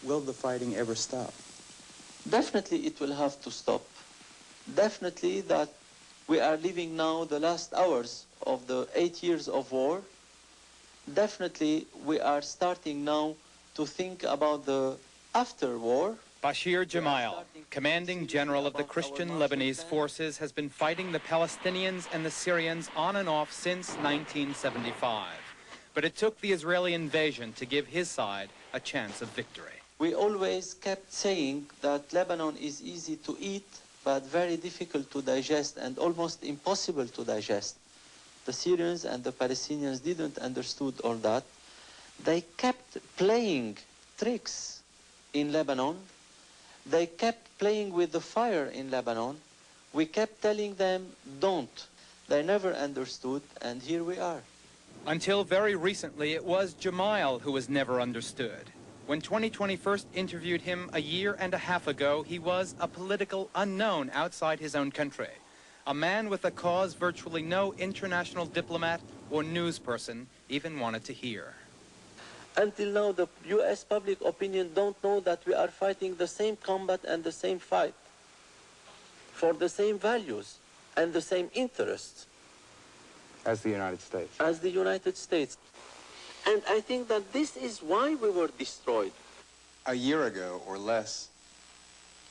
will the fighting ever stop? Definitely it will have to stop. Definitely that we are living now the last hours of the 8 years of war. Definitely we are starting now to think about the after war. Bashir Gemayel, commanding general of the Christian Lebanese forces, has been fighting the Palestinians and the Syrians on and off since 1975. But it took the Israeli invasion to give his side a chance of victory. We always kept saying that Lebanon is easy to eat, but very difficult to digest and almost impossible to digest. The Syrians and the Palestinians didn't understood all that. They kept playing tricks in Lebanon. They kept playing with the fire in Lebanon. We kept telling them, don't. They never understood, and here we are. Until very recently, it was Gemayel who was never understood. When 2020 first interviewed him a year and a half ago, he was a political unknown outside his own country. A man with a cause virtually no international diplomat or news person even wanted to hear. Until now, the U.S. public opinion don't know that we are fighting the same combat and the same fight for the same values and the same interests. As the United States? As the United States. And I think that this is why we were destroyed. A year ago or less,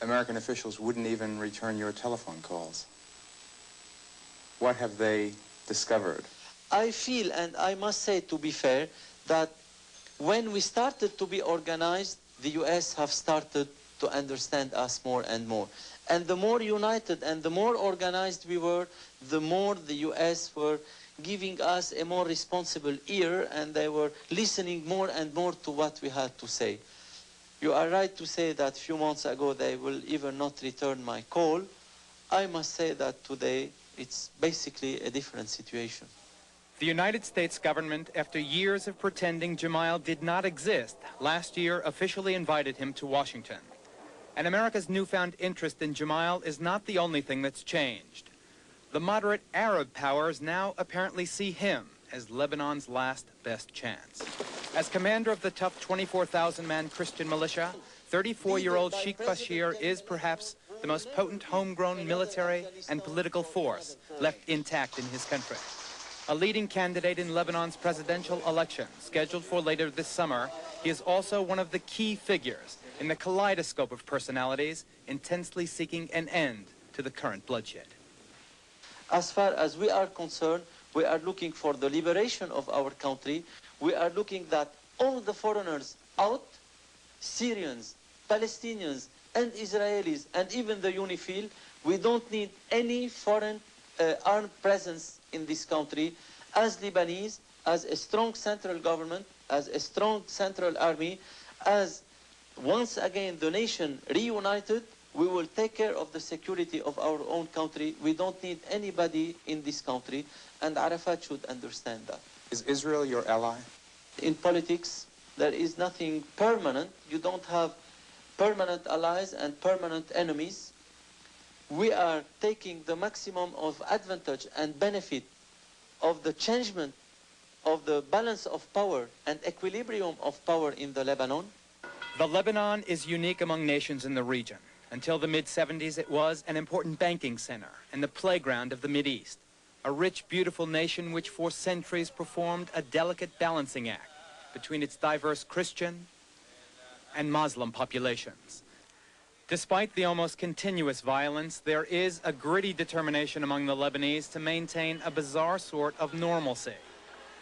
American officials wouldn't even return your telephone calls. What have they discovered? I feel, and I must say to be fair, that when we started to be organized, the U.S. have started to understand us more and more. And the more united and the more organized we were, the more the U.S. were giving us a more responsible ear, and they were listening more and more to what we had to say. You are right to say that a few months ago they will even not return my call. I must say that today it's basically a different situation. The United States government, after years of pretending Gemayel did not exist, last year officially invited him to Washington. And America's newfound interest in Gemayel is not the only thing that's changed. The moderate Arab powers now apparently see him as Lebanon's last best chance. As commander of the tough 24,000-man Christian militia, 34-year-old Sheikh Bashir is perhaps the most potent homegrown military and political force left intact in his country. A leading candidate in Lebanon's presidential election, scheduled for later this summer, he is also one of the key figures in the kaleidoscope of personalities intensely seeking an end to the current bloodshed. As far as we are concerned, we are looking for the liberation of our country. We are looking that all the foreigners out, Syrians, Palestinians, and Israelis, and even the UNIFIL, we don't need any foreign armed presence in this country. As Lebanese, as a strong central government, as a strong central army, as once again the nation reunited, we will take care of the security of our own country. We don't need anybody in this country, and Arafat should understand that. Is Israel your ally? In politics, there is nothing permanent. You don't have permanent allies and permanent enemies. We are taking the maximum of advantage and benefit of the changement of the balance of power and equilibrium of power in the Lebanon. The Lebanon is unique among nations in the region. Until the mid-70s, it was an important banking center and the playground of the Mideast. A rich, beautiful nation which for centuries performed a delicate balancing act between its diverse Christian and Muslim populations. Despite the almost continuous violence, there is a gritty determination among the Lebanese to maintain a bizarre sort of normalcy.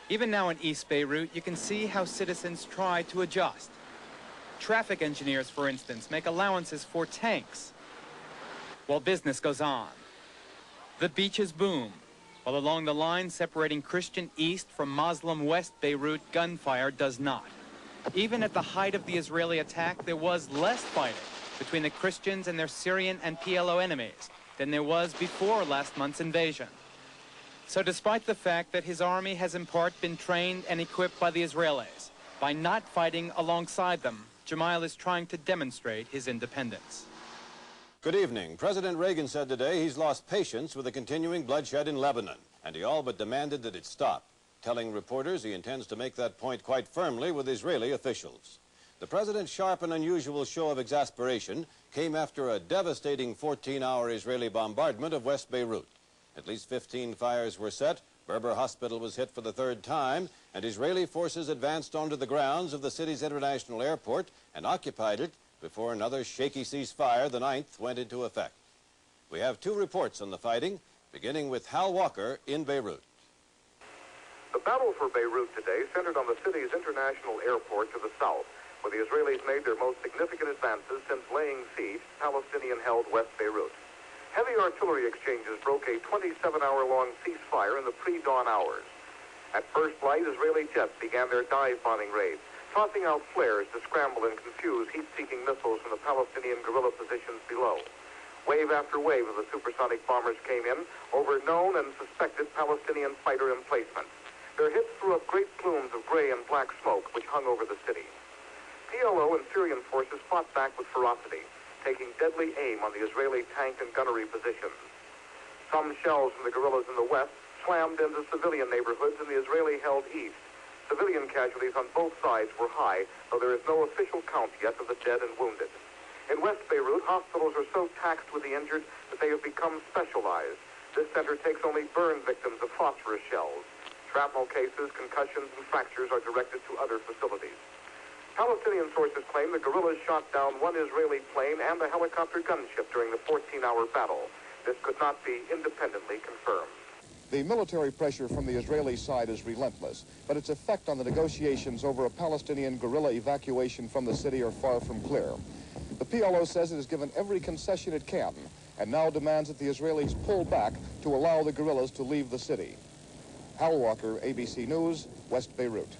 Even now in East Beirut, you can see how citizens try to adjust. Traffic engineers, for instance, make allowances for tanks while business goes on. The beaches boom, while along the line separating Christian East from Muslim West Beirut, gunfire does not. Even at the height of the Israeli attack, there was less fighting between the Christians and their Syrian and PLO enemies than there was before last month's invasion. So despite the fact that his army has in part been trained and equipped by the Israelis, by not fighting alongside them, Gemayel is trying to demonstrate his independence. Good evening. President Reagan said today he's lost patience with the continuing bloodshed in Lebanon, and he all but demanded that it stop, telling reporters he intends to make that point quite firmly with Israeli officials. The president's sharp and unusual show of exasperation came after a devastating 14-hour Israeli bombardment of West Beirut. At least 15 fires were set, Berber Hospital was hit for the third time, and Israeli forces advanced onto the grounds of the city's international airport and occupied it before another shaky ceasefire, the 9th, went into effect. We have 2 reports on the fighting, beginning with Hal Walker in Beirut. The battle for Beirut today centered on the city's international airport to the south, where the Israelis made their most significant advances since laying siege to Palestinian-held West Beirut. Heavy artillery exchanges broke a 27-hour-long ceasefire in the pre-dawn hours. At first light, Israeli jets began their dive-bombing raids, tossing out flares to scramble and confuse heat-seeking missiles from the Palestinian guerrilla positions below. Wave after wave of the supersonic bombers came in over known and suspected Palestinian fighter emplacements. Their hits threw up great plumes of gray and black smoke which hung over the city. PLO and Syrian forces fought back with ferocity, taking deadly aim on the Israeli tank and gunnery positions. Some shells from the guerrillas in the west slammed into civilian neighborhoods in the Israeli-held east. Civilian casualties on both sides were high, though there is no official count yet of the dead and wounded. In West Beirut, hospitals are so taxed with the injured that they have become specialized. This center takes only burn victims of phosphorus shells. Shrapnel cases, concussions, and fractures are directed to other facilities. Palestinian sources claim the guerrillas shot down 1 Israeli plane and a helicopter gunship during the 14-hour battle. This could not be independently confirmed. The military pressure from the Israeli side is relentless, but its effect on the negotiations over a Palestinian guerrilla evacuation from the city are far from clear. The PLO says it has given every concession it can, and now demands that the Israelis pull back to allow the guerrillas to leave the city. Hal Walker, ABC News, West Beirut.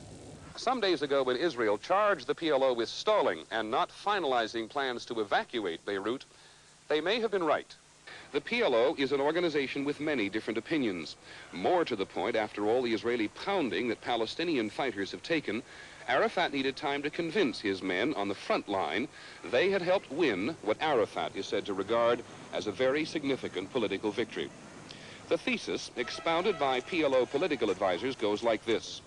Some days ago, when Israel charged the PLO with stalling and not finalizing plans to evacuate Beirut, they may have been right. The PLO is an organization with many different opinions. More to the point, after all the Israeli pounding that Palestinian fighters have taken, Arafat needed time to convince his men on the front line they had helped win what Arafat is said to regard as a very significant political victory. The thesis, expounded by PLO political advisors, goes like this.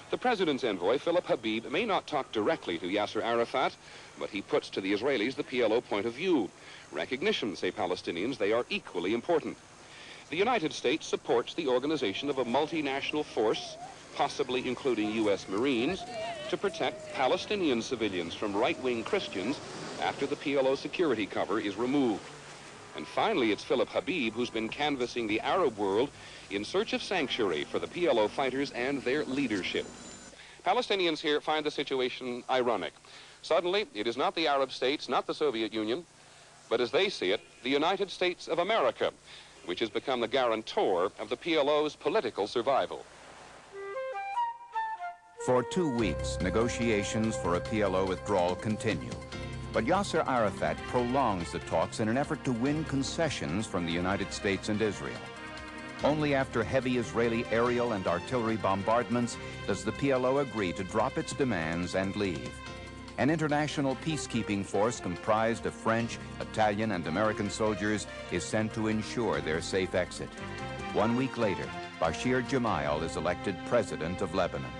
The president's envoy, Philip Habib, may not talk directly to Yasser Arafat, but he puts to the Israelis the PLO point of view. Recognition, say Palestinians, they are equally important. The United States supports the organization of a multinational force, possibly including U.S. Marines, to protect Palestinian civilians from right-wing Christians after the PLO security cover is removed. And finally, it's Philip Habib who's been canvassing the Arab world in search of sanctuary for the PLO fighters and their leadership. Palestinians here find the situation ironic. Suddenly, it is not the Arab states, not the Soviet Union, but as they see it, the United States of America, which has become the guarantor of the PLO's political survival. For 2 weeks, negotiations for a PLO withdrawal continue. But Yasser Arafat prolongs the talks in an effort to win concessions from the United States and Israel. Only after heavy Israeli aerial and artillery bombardments does the PLO agree to drop its demands and leave. An international peacekeeping force comprised of French, Italian, and American soldiers is sent to ensure their safe exit. 1 week later, Bashir Gemayel is elected president of Lebanon.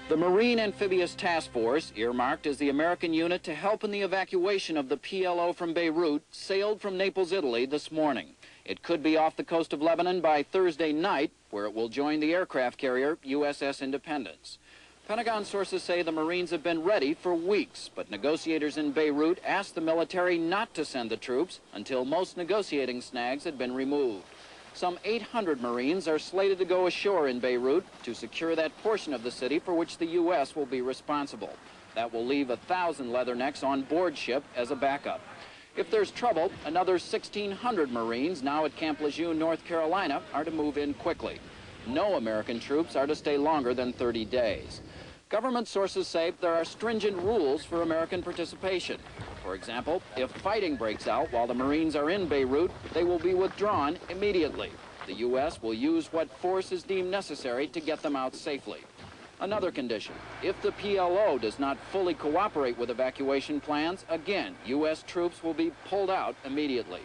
The Marine Amphibious Task Force, earmarked as the American unit to help in the evacuation of the PLO from Beirut, sailed from Naples, Italy this morning. It could be off the coast of Lebanon by Thursday night, where it will join the aircraft carrier USS Independence. Pentagon sources say the Marines have been ready for weeks, but negotiators in Beirut asked the military not to send the troops until most negotiating snags had been removed. Some 800 Marines are slated to go ashore in Beirut to secure that portion of the city for which the U.S. will be responsible. That will leave 1,000 leathernecks on board ship as a backup. If there's trouble, another 1,600 Marines now at Camp Lejeune, North Carolina, are to move in quickly. No American troops are to stay longer than 30 days. Government sources say there are stringent rules for American participation. For example, if fighting breaks out while the Marines are in Beirut, they will be withdrawn immediately. The U.S. will use what force is deemed necessary to get them out safely. Another condition, if the PLO does not fully cooperate with evacuation plans, again, U.S. troops will be pulled out immediately.